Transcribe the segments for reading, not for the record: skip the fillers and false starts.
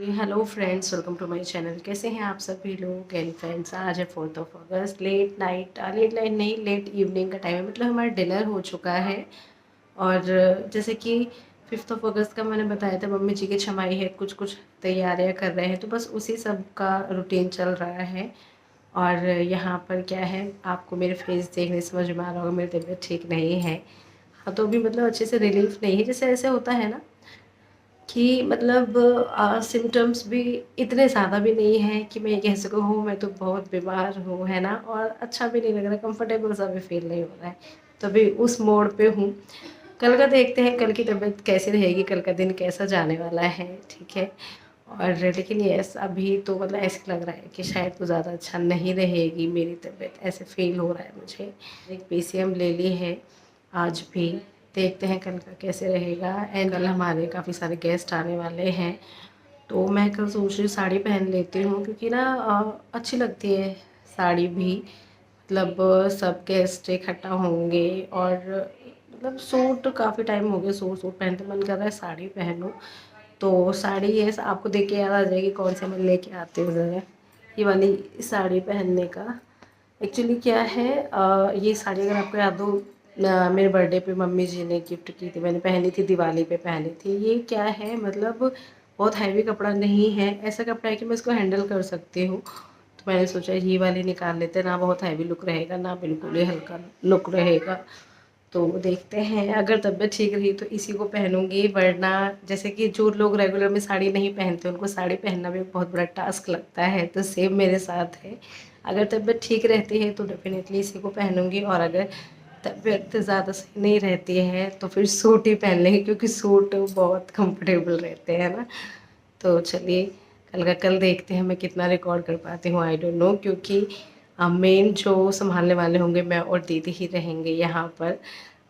Hello friends, welcome to my channel. कैसे हैं आप सभी लोग एंड फ्रेंड्स। आज है 4 अगस्त, लेट नाइट नहीं, लेट इवनिंग का टाइम है, मतलब हमारा डिनर हो चुका है। और जैसे कि 5 अगस्त का मैंने बताया था, मम्मी जी की छमाई है, कुछ कुछ तैयारियां कर रहे हैं, तो बस उसी सब का रूटीन चल रहा है। और यहाँ पर क्या है, आपको मेरे फेस देखने समझ में आ रहा होगा मेरी तबीयत ठीक नहीं है। हाँ, तो भी मतलब अच्छे से रिलीफ नहीं है। जैसे ऐसे होता है ना कि मतलब सिम्टम्स भी इतने ज़्यादा भी नहीं हैं कि मैं ये कह सकूँ हूँ मैं तो बहुत बीमार हूँ, है ना। और अच्छा भी नहीं लग रहा, कंफर्टेबल सा भी फील नहीं हो रहा है। तो अभी उस मोड पे हूँ। कल का देखते हैं, कल की तबीयत कैसी रहेगी, कल का दिन कैसा जाने वाला है, ठीक है। और लेकिन यस, अभी तो मतलब ऐसे लग रहा है कि शायद तो ज़्यादा अच्छा नहीं रहेगी मेरी तबीयत, ऐसे फील हो रहा है मुझे। एक पीसीएम ले ली है आज भी। देखते हैं कल का कैसे रहेगा। एंड कल हमारे काफ़ी सारे गेस्ट आने वाले हैं, तो मैं कल सोच रही हूँ साड़ी पहन लेती हूँ, क्योंकि ना अच्छी लगती है साड़ी भी। मतलब सब गेस्ट इकट्ठा होंगे। और मतलब सूट काफ़ी टाइम हो गया सूट सूट पहनते, मन कर रहा है साड़ी पहनूं। तो साड़ी ये आपको देख के याद आ जाएगी कौन से मैं लेके आती हूँ ज़रा, ये वाली साड़ी पहनने का। एक्चुअली क्या है, ये साड़ी अगर आपको याद हो, मेरे बर्थडे पे मम्मी जी ने गिफ्ट की थी, मैंने पहनी थी, दिवाली पे पहनी थी। ये क्या है, मतलब बहुत हैवी कपड़ा नहीं है, ऐसा कपड़ा है कि मैं इसको हैंडल कर सकती हूँ। तो मैंने सोचा ये वाली निकाल लेते, ना बहुत हैवी लुक रहेगा ना बिल्कुल ही हल्का लुक रहेगा। तो देखते हैं, अगर तबीयत ठीक रही तो इसी को पहनूंगी, वरना जैसे कि जो लोग रेगुलर में साड़ी नहीं पहनते उनको साड़ी पहनना भी बहुत बड़ा टास्क लगता है, तो सेम मेरे साथ है। अगर तबीयत ठीक रहती है तो डेफिनेटली इसी को पहनूंगी, और अगर तबीयत ज़्यादा सही नहीं रहती है तो फिर सूट ही पहन लेंगे, क्योंकि सूट बहुत कंफर्टेबल रहते हैं ना। तो चलिए, कल का कल देखते हैं मैं कितना रिकॉर्ड कर पाती हूँ, आई डोंट नो। क्योंकि मेन जो संभालने वाले होंगे मैं और दीदी ही रहेंगे यहाँ पर,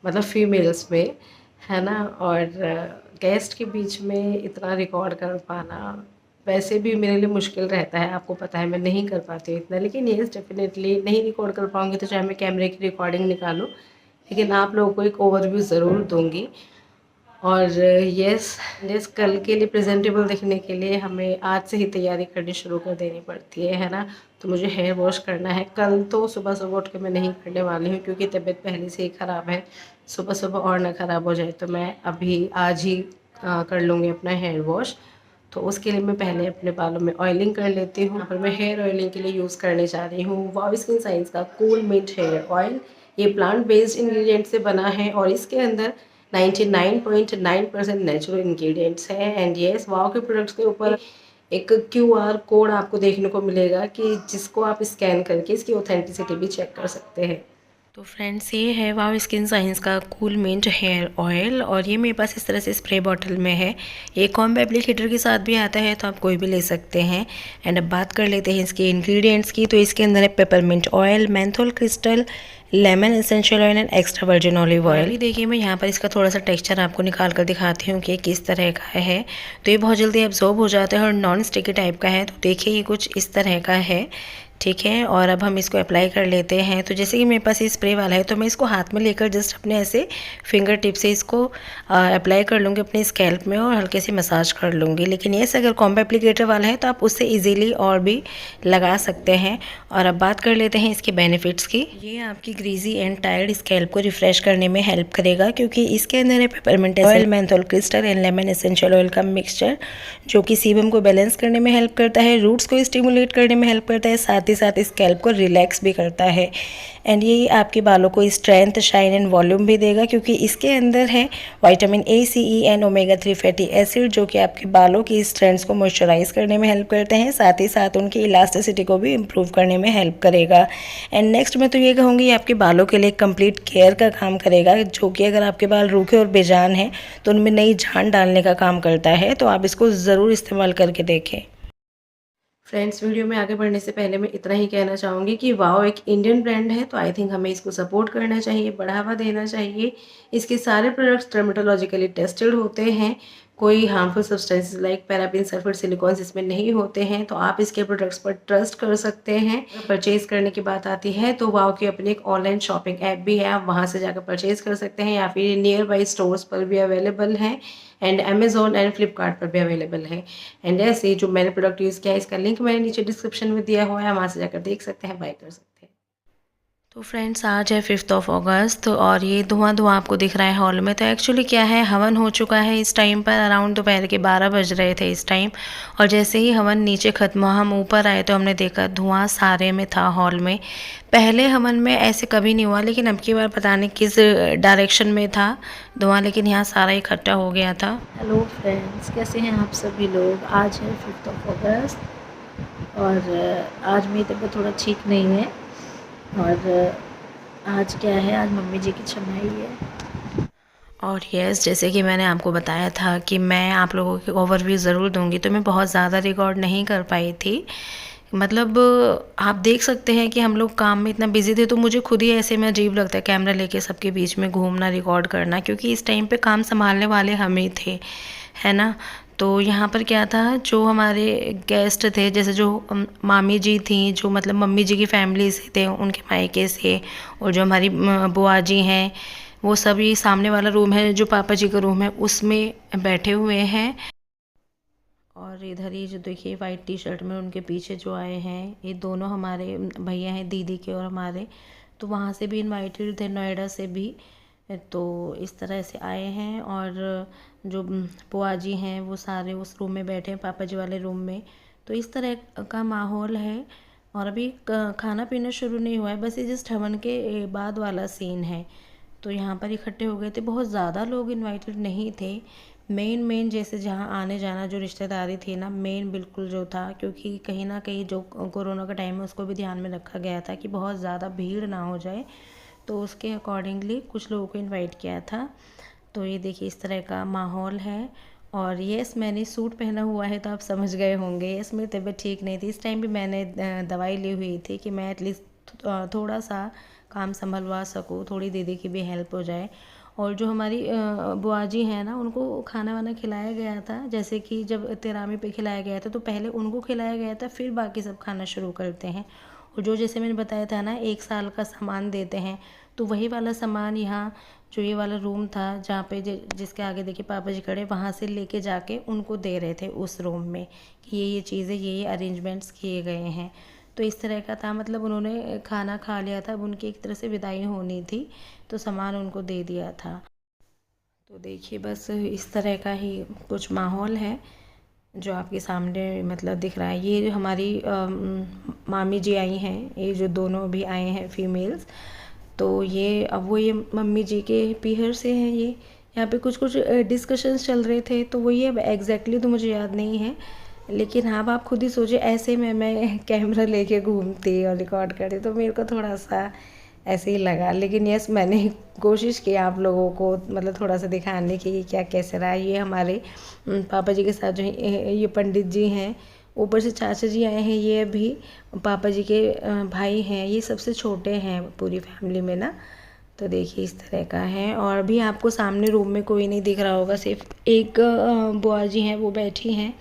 मतलब फीमेल्स में, है ना। और गेस्ट के बीच में इतना रिकॉर्ड कर पाना वैसे भी मेरे लिए मुश्किल रहता है, आपको पता है मैं नहीं कर पाती हूँ इतना। लेकिन येस, डेफिनेटली नहीं रिकॉर्ड कर पाऊँगी तो चाहे मैं कैमरे की रिकॉर्डिंग निकालूँ, लेकिन आप लोगों को एक ओवरव्यू ज़रूर दूँगी। और यस यस, कल के लिए प्रेजेंटेबल दिखने के लिए हमें आज से ही तैयारी करनी शुरू कर देनी पड़ती है ना। तो मुझे हेयर वॉश करना है कल, तो सुबह सुबह उठ के मैं नहीं करने वाली हूँ, क्योंकि तबीयत पहले से ही ख़राब है। सुबह सुबह और ना ख़राब हो जाए, तो मैं अभी आज ही कर लूँगी अपना हेयर वॉश। तो उसके लिए मैं पहले अपने बालों में ऑयलिंग कर लेती हूँ। और मैं हेयर ऑयलिंग के लिए यूज़ करने जा रही हूँ वाव स्किन साइंस का कूल मिंट हेयर ऑयल। ये प्लांट बेस्ड इंग्रेडिएंट से बना है, और इसके अंदर 99.9% नेचुरल इंग्रेडिएंट्स हैं। एंड येस, वाव के प्रोडक्ट्स के ऊपर एक क्यूआर कोड आपको देखने को मिलेगा, कि जिसको आप स्कैन करके इसकी ऑथेंटिसिटी भी चेक कर सकते हैं। तो फ्रेंड्स, ये है वाव स्किन साइंस का कूल मिंट हेयर ऑयल, और ये मेरे पास इस तरह से स्प्रे बॉटल में है। ये कॉम्बो एप्लीकेटर के साथ भी आता है, तो आप कोई भी ले सकते हैं। एंड अब बात कर लेते हैं इसके इंग्रेडिएंट्स की। तो इसके अंदर है peppermint oil, menthol crystal, lemon essential oil and extra virgin olive oil. अभी देखिए, मैं यहाँ पर इसका थोड़ा सा टेक्सचर आपको निकाल कर दिखाती हूँ कि किस तरह का है। तो ये बहुत जल्दी एब्जॉर्ब हो जाता है और नॉन स्टिकी टाइप का है। तो देखिए, ये कुछ इस तरह का है, ठीक है। और अब हम इसको अप्लाई कर लेते हैं। तो जैसे कि मेरे पास ये स्प्रे वाला है, तो मैं इसको हाथ में लेकर जस्ट अपने ऐसे फिंगर टिप से इसको अप्लाई कर लूँगी अपने स्कैल्प में, और हल्के से मसाज कर लूँगी। लेकिन ये अगर कॉम्बो एप्लीकेटर वाला है तो आप उससे इजीली और भी लगा सकते हैं। और अब बात कर लेते हैं इसके बेनिफिट्स की। ये आपकी ग्रीजी एंड टायर्ड स्कैल्प को रिफ्रेश करने में हेल्प करेगा, क्योंकि इसके अंदर है peppermint oil, menthol crystal and lemon essential oil का मिक्सचर, जो कि सीबम को बैलेंस करने में हेल्प करता है, रूट्स को स्टिमुलेट करने में हेल्प करता है, साथ ही साथ स्कैल्प को रिलैक्स भी करता है। एंड ये आपके बालों को स्ट्रेंथ, शाइन एंड वॉल्यूम भी देगा, क्योंकि इसके अंदर है vitamin A, C, E and omega 3 fatty acid, जो कि आपके बालों की स्ट्रेंथ को मॉइस्चराइज करने में हेल्प करते हैं, साथ ही साथ उनकी इलास्टिसिटी को भी इम्प्रूव करने में हेल्प करेगा। एंड नेक्स्ट मैं तो ये कहूँगी, आपके बालों के लिए कंप्लीट केयर का काम करेगा, जो कि अगर आपके बाल रूखे और बेजान हैं तो उनमें नई जान डालने का काम करता है। तो आप इसको ज़रूर इस्तेमाल करके देखें। फ्रेंड्स, वीडियो में आगे बढ़ने से पहले मैं इतना ही कहना चाहूँगी कि वाओ एक इंडियन ब्रांड है, तो आई थिंक हमें इसको सपोर्ट करना चाहिए, बढ़ावा देना चाहिए। इसके सारे प्रोडक्ट्स डर्मेटोलॉजिकली टेस्टेड होते हैं, कोई harmful substances like paraben, sulphur, silicones इसमें नहीं होते हैं, तो आप इसके प्रोडक्ट्स पर ट्रस्ट कर सकते हैं। परचेज़ करने की बात आती है तो वाओ की अपनी एक ऑनलाइन शॉपिंग ऐप भी है, आप वहाँ से जाकर परचेज़ कर सकते हैं या फिर नियर बाई स्टोर्स पर भी अवेलेबल है एंड अमेज़ॉन एंड फ्लिपकार्ट पर भी अवेलेबल है। एंड ऐसे जो मैंने प्रोडक्ट यूज़ किया है इसका लिंक मैंने नीचे डिस्क्रिप्शन में दिया हुआ है, वहाँ से जाकर देख सकते हैं, बाय कर सकते हैं। तो फ्रेंड्स आज है 5 अगस्त और ये धुआं धुआं आपको दिख रहा है हॉल में। तो एक्चुअली क्या है, हवन हो चुका है इस टाइम पर, अराउंड दोपहर के 12 बज रहे थे इस टाइम। और जैसे ही हवन नीचे ख़त्म हुआ हम ऊपर आए तो हमने देखा धुआं सारे में था हॉल में। पहले हवन में ऐसे कभी नहीं हुआ, लेकिन अब की बार पता नहीं किस डायरेक्शन में था धुआं, लेकिन यहाँ सारा इकट्ठा हो गया था। हेलो फ्रेंड्स, कैसे हैं आप सभी लोग। आज है 5 अगस्त और आज मेरी तबीयत थोड़ा ठीक नहीं है और आज क्या है, आज मम्मी जी की छमाई है। और यस, जैसे कि मैंने आपको बताया था कि मैं आप लोगों की ओवरव्यू ज़रूर दूंगी, तो मैं बहुत ज़्यादा रिकॉर्ड नहीं कर पाई थी। मतलब आप देख सकते हैं कि हम लोग काम में इतना बिजी थे, तो मुझे खुद ही ऐसे में अजीब लगता है कैमरा लेके सबके बीच में घूमना, रिकॉर्ड करना, क्योंकि इस टाइम पे काम संभालने वाले हम ही थे, है ना। तो यहाँ पर क्या था, जो हमारे गेस्ट थे, जैसे जो मामी जी थी, जो मतलब मम्मी जी की फैमिली से थे, उनके मायके से, और जो हमारी बुआ जी हैं, वो सभी सामने वाला रूम है जो पापा जी का रूम है उसमें बैठे हुए हैं। और इधर ही जो देखिए वाइट टी शर्ट में उनके पीछे जो आए हैं, ये दोनों हमारे भैया हैं, दीदी के और हमारे। तो वहाँ से भी इनवाइटेड थे, नोएडा से भी। तो इस तरह से आए हैं और जो बुआ जी हैं वो सारे उस रूम में बैठे हैं, पापा जी वाले रूम में। तो इस तरह का माहौल है। और अभी खाना पीना शुरू नहीं हुआ है, बस ये जस्ट हवन के बाद वाला सीन है। तो यहाँ पर इकट्ठे हो गए थे, बहुत ज़्यादा लोग इनवाइटेड नहीं थे। मेन जैसे जहाँ आने जाना जो रिश्तेदारी थी ना, मेन बिल्कुल जो था, क्योंकि कहीं ना कहीं जो कोरोना का टाइम है उसको भी ध्यान में रखा गया था कि बहुत ज़्यादा भीड़ ना हो जाए, तो उसके अकॉर्डिंगली कुछ लोगों को इनवाइट किया था। तो ये देखिए इस तरह का माहौल है। और यस, मैंने सूट पहना हुआ है तो आप समझ गए होंगे, यस मेरी तबीयत ठीक नहीं थी इस टाइम भी, मैंने दवाई ली हुई थी कि मैं एटलीस्ट थोड़ा सा काम संभलवा सकूँ, थोड़ी दीदी की भी हेल्प हो जाए। और जो हमारी बुआ जी हैं ना, उनको खाना वाना खिलाया गया था, जैसे कि जब तेरामी पे खिलाया गया था तो पहले उनको खिलाया गया था, फिर बाकी सब खाना शुरू करते हैं। और जो जैसे मैंने बताया था ना, 1 साल का सामान देते हैं, तो वही वाला सामान यहाँ जो ये वाला रूम था जहाँ पे जिसके आगे देखिए पापा जी खड़े, वहाँ से लेके जाके उनको दे रहे थे उस रूम में कि ये चीज़ें, ये अरेंजमेंट्स किए गए हैं। तो इस तरह का था, मतलब उन्होंने खाना खा लिया था, अब उनकी एक तरह से विदाई होनी थी, तो सामान उनको दे दिया था। तो देखिए बस इस तरह का ही कुछ माहौल है जो आपके सामने मतलब दिख रहा है। ये जो हमारी मामी जी आई हैं, ये जो दोनों भी आए हैं फीमेल्स, तो ये अब वो ये मम्मी जी के पीहर से हैं ये। यहाँ पे कुछ कुछ डिस्कशंस चल रहे थे, तो वो ये अब एग्जैक्टली तो मुझे याद नहीं है, लेकिन हाँ आप खुद ही सोचिए ऐसे में मैं कैमरा लेके घूमती और रिकॉर्ड करती, तो मेरे को थोड़ा सा ऐसे ही लगा। लेकिन यस, मैंने कोशिश की आप लोगों को मतलब थोड़ा सा दिखाने की कि क्या कैसे रहा। ये हमारे पापा जी के साथ जो ये पंडित जी हैं, ऊपर से चाचा जी आए हैं, ये भी पापा जी के भाई हैं, ये सबसे छोटे हैं पूरी फैमिली में ना। तो देखिए इस तरह का है। और अभी आपको सामने रूम में कोई नहीं दिख रहा होगा, सिर्फ एक बुआ जी हैं वो बैठी हैं।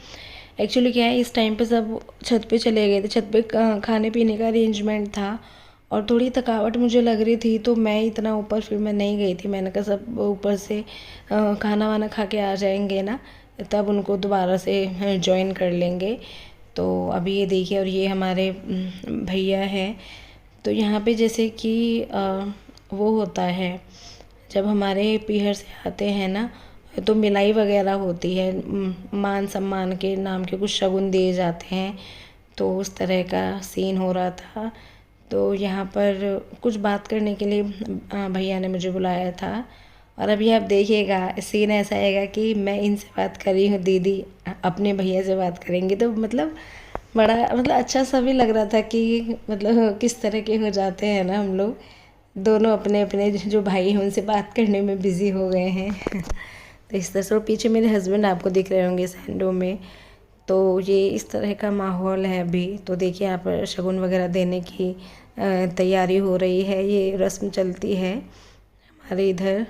एक्चुअली क्या है, इस टाइम पे सब छत पे चले गए थे, छत पे खाने पीने का अरेंजमेंट था और थोड़ी थकावट मुझे लग रही थी, तो मैं इतना ऊपर फिर मैं नहीं गई थी। मैंने कहा सब ऊपर से खाना वाना खा के आ जाएंगे ना, तब उनको दोबारा से ज्वाइन कर लेंगे। तो अभी ये देखिए, और ये हमारे भैया हैं। तो यहाँ पे जैसे कि वो होता है, जब हमारे पीहर से आते हैं ना, तो मिलाई वगैरह होती है, मान सम्मान के नाम के कुछ शगुन दिए जाते हैं, तो उस तरह का सीन हो रहा था। तो यहाँ पर कुछ बात करने के लिए भैया ने मुझे बुलाया था। और अभी आप देखिएगा सीन ऐसा आएगा कि मैं इनसे बात कर रही हूँ, दीदी अपने भैया से बात करेंगी, तो मतलब बड़ा मतलब अच्छा सा भी लग रहा था कि मतलब किस तरह के हो जाते हैं ना हम लोग, दोनों अपने अपने जो भाई हैं उनसे बात करने में बिज़ी हो गए हैं। तो इस तरह से, और पीछे मेरे हस्बैंड आपको दिख रहे होंगे सैंडो में। तो ये इस तरह का माहौल है अभी। तो देखिए यहाँ पर शगुन वगैरह देने की तैयारी हो रही है, ये रस्म चलती है हमारे इधर।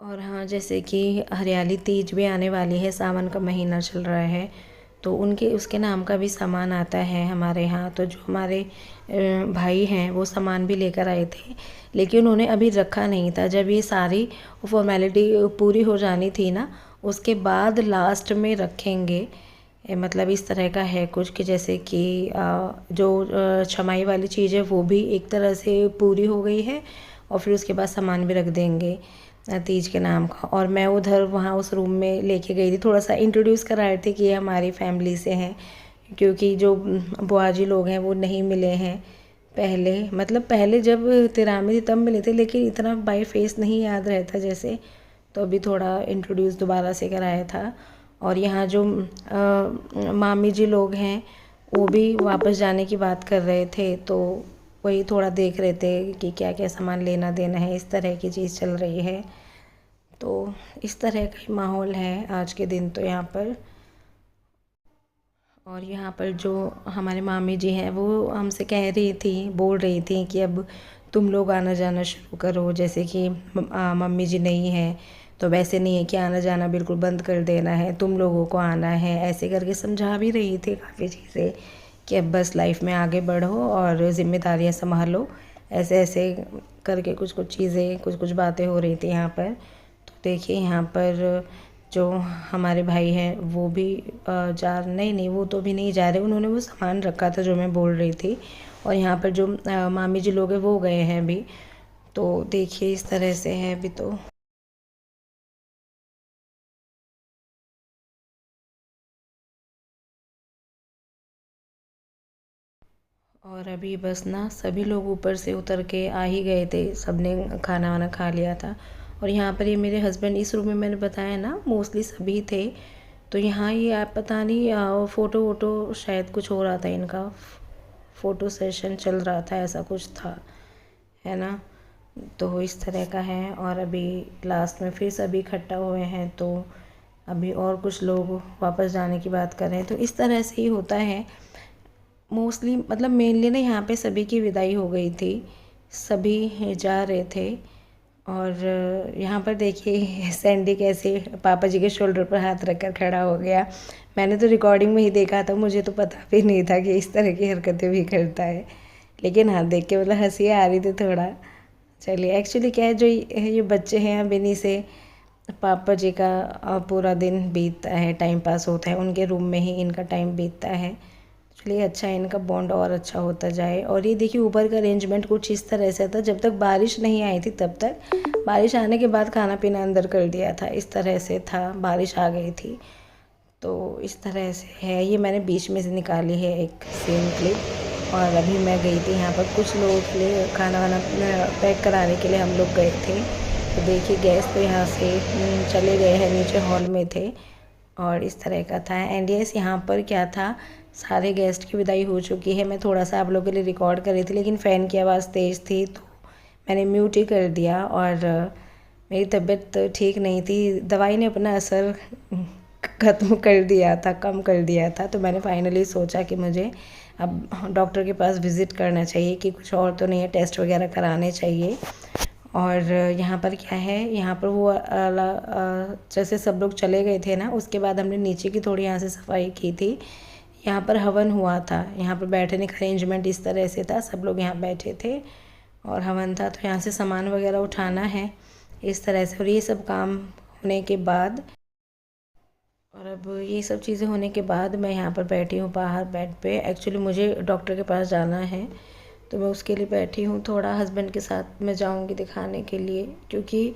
और हाँ, जैसे कि हरियाली तीज भी आने वाली है, सावन का महीना चल रहा है, तो उनके उसके नाम का भी सामान आता है हमारे यहाँ। तो जो हमारे भाई हैं वो सामान भी लेकर आए थे, लेकिन उन्होंने अभी रखा नहीं था। जब ये सारी फॉर्मेलिटी पूरी हो जानी थी ना, उसके बाद लास्ट में रखेंगे। मतलब इस तरह का है कुछ कि जैसे कि जो छमाई वाली चीज़ है वो भी एक तरह से पूरी हो गई है, और फिर उसके बाद सामान भी रख देंगे तीज के नाम का। और मैं उधर वहाँ उस रूम में लेके गई थी, थोड़ा सा इंट्रोड्यूस करा रही थी कि ये हमारी फैमिली से हैं, क्योंकि जो बुआ जी लोग हैं वो नहीं मिले हैं पहले। मतलब पहले जब तेरह में थी तब मिले थे, लेकिन इतना बाय फेस नहीं याद रहता जैसे, तो अभी थोड़ा इंट्रोड्यूस दोबारा से कराया था। और यहाँ जो मामी जी लोग हैं वो भी वापस जाने की बात कर रहे थे, तो वही थोड़ा देख रहे थे कि क्या क्या सामान लेना देना है, इस तरह की चीज़ चल रही है। तो इस तरह का ही माहौल है आज के दिन तो यहाँ पर। और यहाँ पर जो हमारे मामी जी हैं वो हमसे कह रही थी, बोल रही थी कि अब तुम लोग आना जाना शुरू करो, जैसे कि मम्मी जी नहीं हैं तो वैसे नहीं है कि आना जाना बिल्कुल बंद कर देना है, तुम लोगों को आना है, ऐसे करके समझा भी रही थी काफ़ी चीज़ें कि अब बस लाइफ में आगे बढ़ो और ज़िम्मेदारियाँ संभालो, ऐसे ऐसे करके कुछ कुछ चीज़ें कुछ कुछ बातें हो रही थी यहाँ पर। तो देखिए यहाँ पर जो हमारे भाई हैं वो भी नहीं वो तो भी नहीं जा रहे, उन्होंने वो सामान रखा था जो मैं बोल रही थी। और यहाँ पर जो मामी जी लोग हैं वो गए हैं अभी। तो देखिए इस तरह से है अभी तो। और अभी बस ना सभी लोग ऊपर से उतर के आ ही गए थे, सबने खाना वाना खा लिया था। और यहाँ पर ये मेरे हस्बैंड इस रूम में मैंने बताया ना मोस्टली सभी थे। तो यहाँ ये आप पता नहीं फ़ोटो वोटो शायद कुछ हो रहा था इनका, फ़ोटो सेशन चल रहा था ऐसा कुछ था, है ना। तो इस तरह का है। और अभी लास्ट में फिर सभी इकट्ठा हुए हैं, तो अभी और कुछ लोग वापस जाने की बात कर रहे हैं। तो इस तरह से ही होता है मोस्टली। मतलब मेनली ना यहाँ पे सभी की विदाई हो गई थी, सभी जा रहे थे। और यहाँ पर देखिए सैंडी कैसे पापा जी के शोल्डर पर हाथ रखकर खड़ा हो गया। मैंने तो रिकॉर्डिंग में ही देखा था, मुझे तो पता भी नहीं था कि इस तरह की हरकतें भी करता है। लेकिन हाँ देख के मतलब हंसी आ रही थी थोड़ा। चलिए एक्चुअली क्या है, जो ये बच्चे हैं अब इन्हीं से पापा जी का पूरा दिन बीतता है, टाइम पास होता है, उनके रूम में ही इनका टाइम बीतता है। चलिए अच्छा है, इनका बॉन्ड और अच्छा होता जाए। और ये देखिए ऊपर का अरेंजमेंट कुछ इस तरह से था, जब तक बारिश नहीं आई थी तब तक, बारिश आने के बाद खाना पीना अंदर कर दिया था, इस तरह से था। बारिश आ गई थी तो इस तरह से है। ये मैंने बीच में से निकाली है एक सीन क्लिप। और अभी मैं गई थी यहाँ पर कुछ लोगों के लिए खाना वाना पैक कराने के लिए हम लोग गए थे। तो देखिए गैस तो यहाँ से चले गए हैं, नीचे हॉल में थे। और इस तरह का था। एंड यस यहाँ पर क्या था, सारे गेस्ट की विदाई हो चुकी है। मैं थोड़ा सा आप लोगों के लिए रिकॉर्ड कर रही थी, लेकिन फ़ैन की आवाज़ तेज़ थी तो मैंने म्यूट ही कर दिया। और मेरी तबीयत ठीक नहीं थी, दवाई ने अपना असर ख़त्म कर दिया था, कम कर दिया था। तो मैंने फाइनली सोचा कि मुझे अब डॉक्टर के पास विज़िट करना चाहिए कि कुछ और तो नहीं है, टेस्ट वगैरह कराने चाहिए। और यहाँ पर क्या है, यहाँ पर वो जैसे सब लोग चले गए थे ना, उसके बाद हमने नीचे की थोड़ी यहाँ से सफाई की थी। यहाँ पर हवन हुआ था, यहाँ पर बैठने का अरेंजमेंट इस तरह से था, सब लोग यहाँ बैठे थे और हवन था। तो यहाँ से सामान वगैरह उठाना है इस तरह से। और ये सब काम होने के बाद, और अब ये सब चीज़ें होने के बाद मैं यहाँ पर बैठी हूँ बाहर बेड पे। एक्चुअली मुझे डॉक्टर के पास जाना है, तो मैं उसके लिए बैठी हूँ। थोड़ा हस्बैंड के साथ मैं जाऊँगी दिखाने के लिए, क्योंकि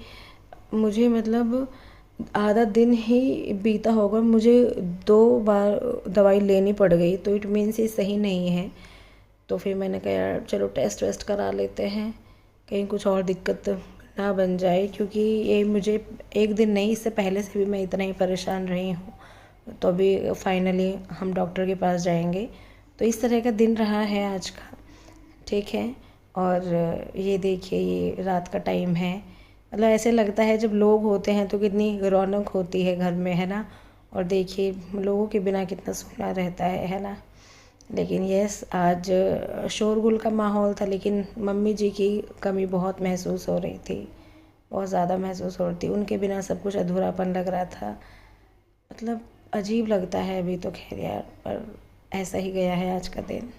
मुझे मतलब आधा दिन ही बीता होगा, मुझे 2 बार दवाई लेनी पड़ गई, तो इट मीन्स ये सही नहीं है। तो फिर मैंने कहा यार चलो टेस्ट वेस्ट करा लेते हैं, कहीं कुछ और दिक्कत ना बन जाए, क्योंकि ये मुझे एक दिन नहीं, इससे पहले से भी मैं इतना ही परेशान रही हूँ। तो अभी फाइनली हम डॉक्टर के पास जाएंगे। तो इस तरह का दिन रहा है आज का, ठीक है। और ये देखिए ये रात का टाइम है, मतलब ऐसे लगता है जब लोग होते हैं तो कितनी रौनक होती है घर में, है ना। और देखिए लोगों के बिना कितना सूना रहता है ना। लेकिन यस आज शोरगुल का माहौल था, लेकिन मम्मी जी की कमी बहुत महसूस हो रही थी। बहुत ज़्यादा महसूस हो रही थी। उनके बिना सब कुछ अधूरापन लग रहा था। मतलब अजीब लगता है अभी तो, खैर यार, पर ऐसा ही गया है आज का दिन।